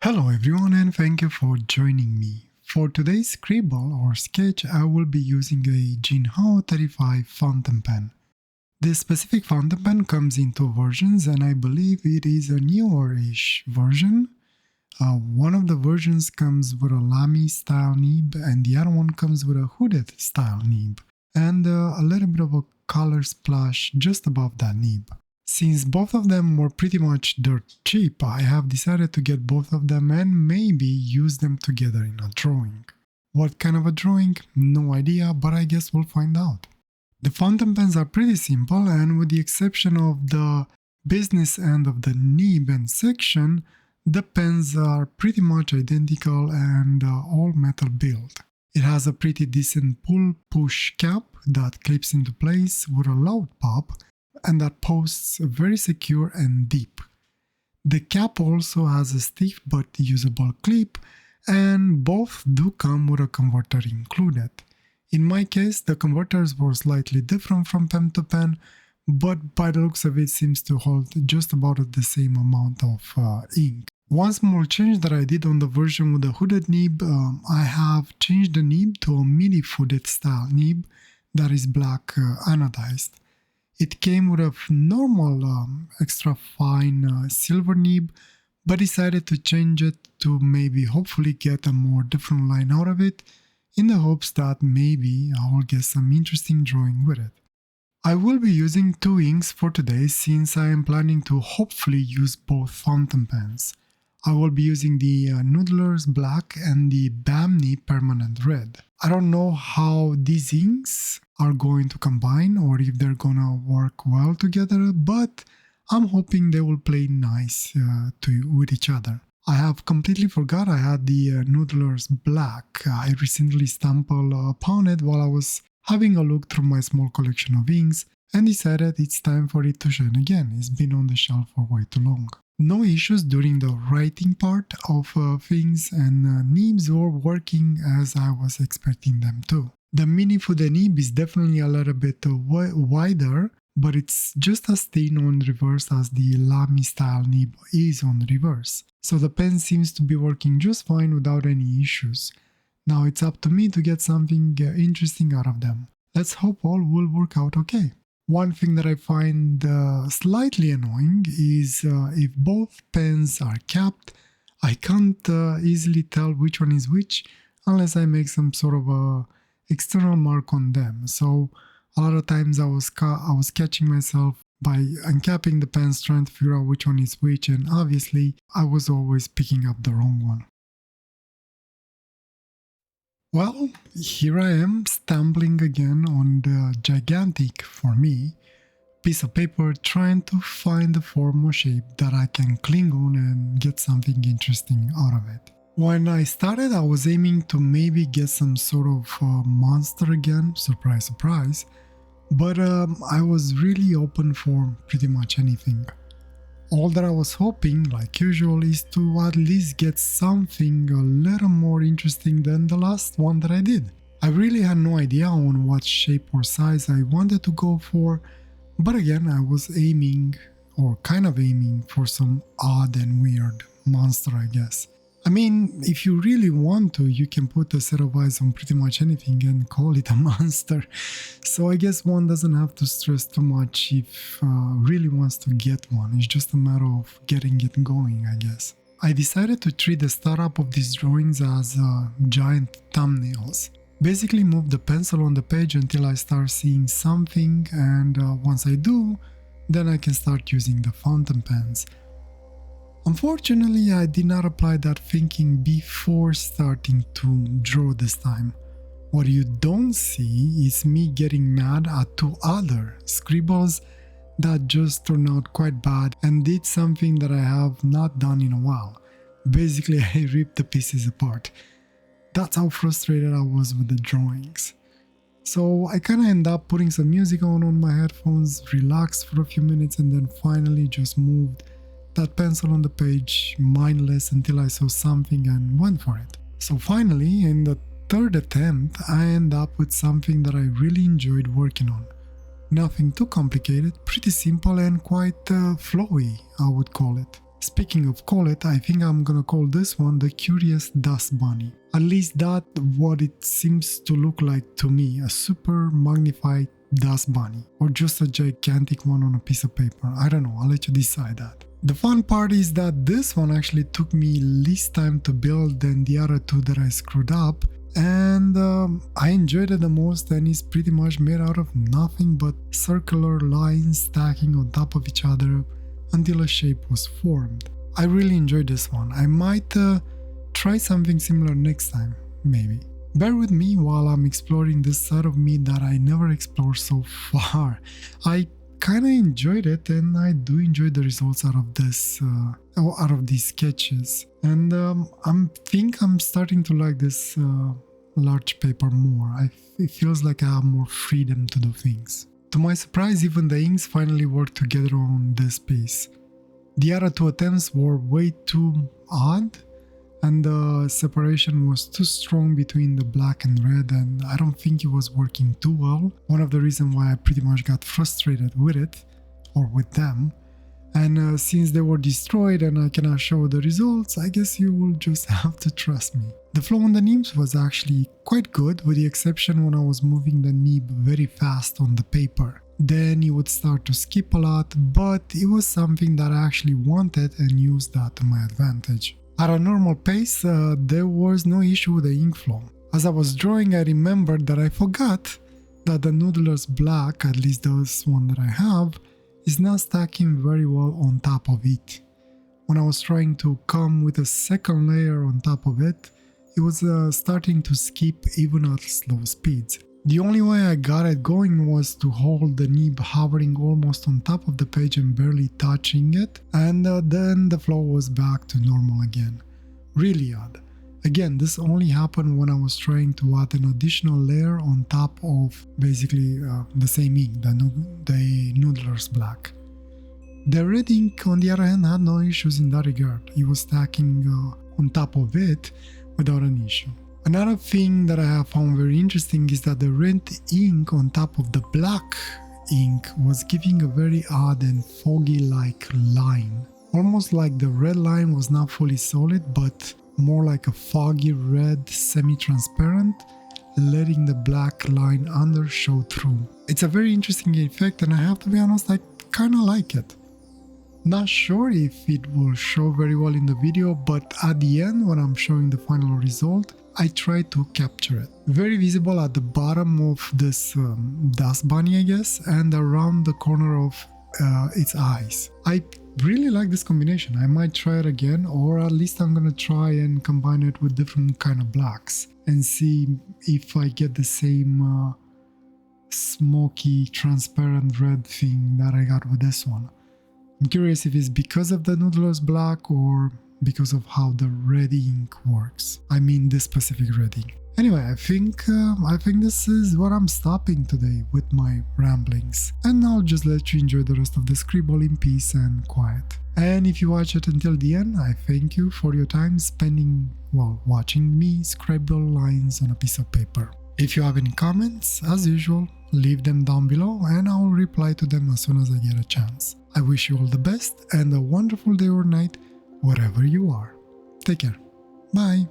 Hello everyone and thank you for joining me. For today's scribble or sketch I will be using a Jinhao 35 fountain pen. This specific fountain pen comes in two versions and I believe it is a newer-ish version. One of the versions comes with a lamy style nib and the other one comes with a hooded style nib and a little bit of a color splash just above that nib. Since both of them were pretty much dirt cheap, I have decided to get both of them and maybe use them together in a drawing. What kind of a drawing? No idea, but I guess we'll find out. The fountain pens are pretty simple and with the exception of the business end of the nib and section, the pens are pretty much identical and all metal build. It has a pretty decent pull-push cap that clips into place with a loud pop and that posts very secure and deep. The cap also has a stiff but usable clip and both do come with a converter included. In my case, the converters were slightly different from pen to pen, but by the looks of it seems to hold just about the same amount of ink. One small change that I did on the version with the hooded nib, I have changed the nib to a mini-hooded style nib that is black anodized. It came with a normal extra fine silver nib, but decided to change it to maybe hopefully get a more different line out of it, in the hopes that maybe I will get some interesting drawing with it. I will be using two inks for today since I am planning to hopefully use both fountain pens. I will be using the Noodler's black and the Banmi permanent red. I don't know how these inks are going to combine or if they're gonna work well together, but I'm hoping they will play nice with each other. I have completely forgot I had the Noodler's black. I recently stumbled upon it while I was having a look through my small collection of inks and decided it's time for it to shine again. It's been on the shelf for way too long. No issues during the writing part of things and nibs were working as I was expecting them to. The mini for the nib is definitely a little bit wider, but it's just as thin on reverse as the lamy style nib is on reverse. So the pen seems to be working just fine without any issues. Now it's up to me to get something interesting out of them. Let's hope all will work out okay. One thing that I find slightly annoying is if both pens are capped, I can't easily tell which one is which unless I make some sort of a external mark on them. So a lot of times I was catching myself by uncapping the pens trying to figure out which one is which, and obviously I was always picking up the wrong one. Well, here I am stumbling again on the gigantic, for me, piece of paper trying to find a form or shape that I can cling on and get something interesting out of it. When I started, I was aiming to maybe get some sort of monster again, surprise surprise, but I was really open for pretty much anything. All that I was hoping, like usual, is to at least get something a little more interesting than the last one that I did. I really had no idea on what shape or size I wanted to go for, but again I was aiming, or kind of aiming, for some odd and weird monster, I guess. I mean, if you really want to, you can put a set of eyes on pretty much anything and call it a monster. So I guess one doesn't have to stress too much if really wants to get one. It's just a matter of getting it going, I guess. I decided to treat the startup of these drawings as giant thumbnails. Basically move the pencil on the page until I start seeing something, and once I do, then I can start using the fountain pens. Unfortunately, I did not apply that thinking before starting to draw this time. What you don't see is me getting mad at two other scribbles that just turned out quite bad and did something that I have not done in a while. Basically, I ripped the pieces apart. That's how frustrated I was with the drawings. So I kinda end up putting some music on my headphones, relaxed for a few minutes, and then finally just moved that pencil on the page mindless until I saw something and went for it. So finally, in the third attempt, I end up with something that I really enjoyed working on. Nothing too complicated, pretty simple and quite flowy, I would call it. Speaking of call it, I think I'm gonna call this one the Curious Dust Bunny. At least that's what it seems to look like to me, a super magnified dust bunny, or just a gigantic one on a piece of paper. I don't know, I'll let you decide that. The fun part is that this one actually took me least time to build than the other two that I screwed up, and I enjoyed it the most, and it's pretty much made out of nothing but circular lines stacking on top of each other until a shape was formed. I really enjoyed this one. I might try something similar next time, maybe. Bear with me while I'm exploring this side of me that I never explored so far. I kinda enjoyed it, and I do enjoy the results out of this, out of these sketches. And I think I'm starting to like this large paper more. It feels like I have more freedom to do things. To my surprise, even the inks finally worked together on this piece. The other two attempts were way too odd, and the separation was too strong between the black and red, and I don't think it was working too well. One of the reasons why I pretty much got frustrated with it, or with them. And since they were destroyed and I cannot show the results, I guess you will just have to trust me. The flow on the nibs was actually quite good, with the exception when I was moving the nib very fast on the paper. Then it would start to skip a lot, but it was something that I actually wanted and used that to my advantage. At a normal pace, there was no issue with the ink flow. As I was drawing, I remembered that I forgot that the Noodler's black, at least this one that I have, is not stacking very well on top of it. When I was trying to come with a second layer on top of it, it was starting to skip even at slow speeds. The only way I got it going was to hold the nib hovering almost on top of the page and barely touching it, and then the flow was back to normal again. Really odd. Again, this only happened when I was trying to add an additional layer on top of basically the same ink, the Noodler's black. The red ink, on the other hand, had no issues in that regard. It was stacking on top of it without an issue. Another thing that I have found very interesting is that the red ink on top of the black ink was giving a very odd and foggy-like line. Almost like the red line was not fully solid, but more like a foggy red semi-transparent, letting the black line under show through. It's a very interesting effect, and I have to be honest, I kinda like it. Not sure if it will show very well in the video, but at the end, when I'm showing the final result, I try to capture it. Very visible at the bottom of this dust bunny, I guess, and around the corner of its eyes. I really like this combination. I might try it again, or at least I'm gonna try and combine it with different kind of blacks and see if I get the same smoky, transparent red thing that I got with this one. I'm curious if it's because of the Noodler's black or because of how the red ink works. I mean this specific red ink. Anyway, I think this is what I'm stopping today with my ramblings, and I'll just let you enjoy the rest of the Scribble in peace and quiet. And if you watch it until the end, I thank you for your time spending while watching me scribble lines on a piece of paper. If you have any comments, as usual, leave them down below and I'll reply to them as soon as I get a chance. I wish you all the best and a wonderful day or night, wherever you are. Take care. Bye.